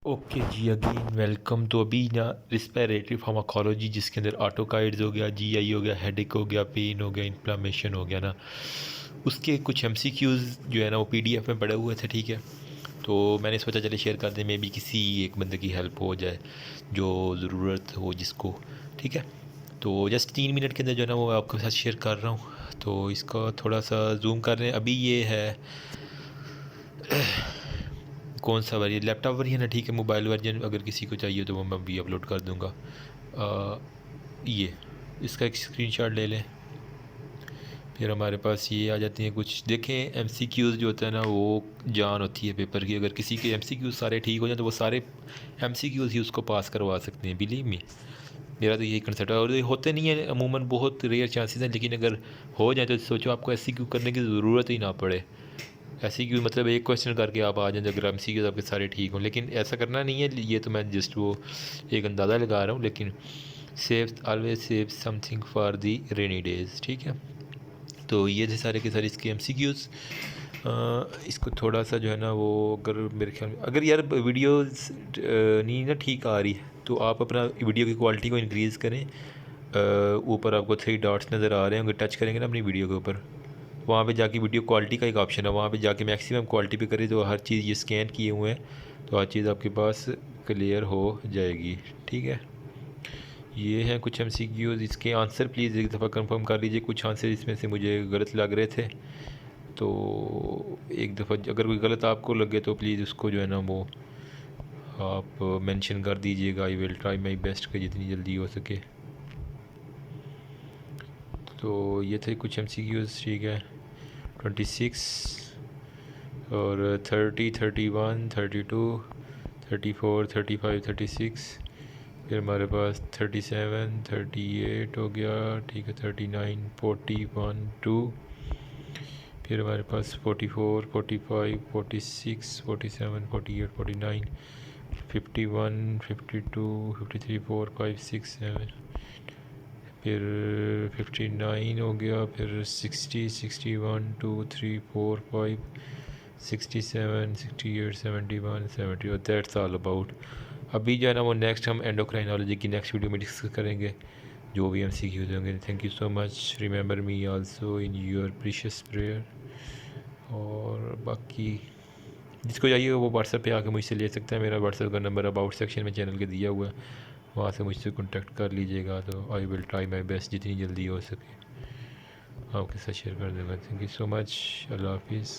Okay जी, again welcome. तो अभी ना रिस्पिरेटरी फार्माकोलॉजी, जिसके अंदर ऑटोकाइड्स हो गया, जीआई हो गया, हेडेक हो गया, पेन हो गया, इन्फ्लामेशन हो गया ना, उसके कुछ एमसीक्यूज़ जो है ना वो पीडीएफ में पड़े हुए थे। ठीक है, तो मैंने सोचा चले शेयर कर दें, मे भी किसी एक बंदे की हेल्प हो जाए जो ज़रूरत हो जिसको। ठीक है, तो जस्ट 3 मिनट के अंदर जो है ना वो आपके साथ शेयर कर रहा हूँ। तो इसका थोड़ा सा जूम कर रहे हैं। अभी ये है कौन सा वर्जन, लैपटॉप वर्जन है। ठीक है, मोबाइल वर्जन अगर किसी को चाहिए तो वो मैं भी अपलोड कर दूँगा। ये इसका एक स्क्रीनशॉट ले लें। फिर हमारे पास ये आ जाती हैं कुछ, देखें एमसीक्यूज़ जो होता है ना वो जान होती है पेपर की। अगर किसी के एमसीक्यूज़ सारे ठीक हो जाए तो वो सारे एमसीक्यूज़ ही उसको पास करवा सकते हैं, बिलीव मी। मेरा तो यही कंसेप्ट है, और ये होते नहीं है अमूमन, बहुत रेयर चांसेस हैं, लेकिन अगर हो जाए तो सोचो आपको एमसीक्यू करने की ज़रूरत ही ना पड़े। एमसीक्यू मतलब एक क्वेश्चन करके आप आ जाएं अगर एमसीक्यूज़ आपके सारे ठीक हों, लेकिन ऐसा करना नहीं है। ये तो मैं जस्ट वो एक अंदाज़ा लगा रहा हूँ, लेकिन save always save something for the rainy days. ठीक है, तो ये थे सारे के सारे इसके एमसीक्यूज़। इसको थोड़ा सा जो है ना वो, अगर मेरे ख्याल में अगर यार वीडियोस नहीं ना ठीक आ रही है तो आप अपना वीडियो की क्वालिटी को इंक्रीज़ करें। ऊपर आपको 3 डॉट्स नज़र आ रहे हैं, अगर टच करेंगे ना अपनी वीडियो के ऊपर, वहाँ पे जाके वीडियो क्वालिटी का एक ऑप्शन है, वहाँ पे जाके मैक्सिमम क्वालिटी पे करें तो हर चीज़ ये स्कैन किए हुए हैं, तो हर चीज़ आपके पास क्लियर हो जाएगी। ठीक है, ये हैं कुछ एमसीक्यूज़। इसके आंसर प्लीज़ एक दफ़ा कंफर्म कर लीजिए। कुछ आंसर इसमें से मुझे गलत लग रहे थे, तो एक दफ़ा अगर कोई गलत आपको लगे तो प्लीज़ उसको जो है ना वो आप मेंशन कर दीजिएगा। I will try my best कि जितनी जल्दी हो सके। तो ये थे कुछ एमसीक्यूज़। ठीक है, 26 और 30, 31, 32, 34, 35, 36, फिर हमारे पास 37, 38 हो गया। ठीक है, 39, 40, 1, 2, फिर हमारे पास 44, 45, 46, 47, 48, 49, 51, 52, 53, 4, 5, 6, 7, फिर 59 हो गया, फिर 60, 61, 2, 3, 4, 5, 67, 68, 71, 70, और दैट्स ऑल अबाउट। अभी जो है ना वो नेक्स्ट हम एंडोक्राइनोलॉजी की नेक्स्ट वीडियो में डिस्कस करेंगे, जो भी एमसीक्यूज़ होंगे। Thank you so much, remember me also in your precious prayer. और बाकी जिसको चाहिए वो व्हाट्सएप पे आके मुझसे ले सकता है। मेरा व्हाट्सएप का नंबर अबाउट सेक्शन में चैनल के दिया हुआ है, वहाँ से मुझसे कॉन्टेक्ट कर लीजिएगा। तो I will try my best जितनी जल्दी हो सके आपके साथ शेयर कर दूँगा। थैंक यू सो मच, अल्लाह हाफिज़।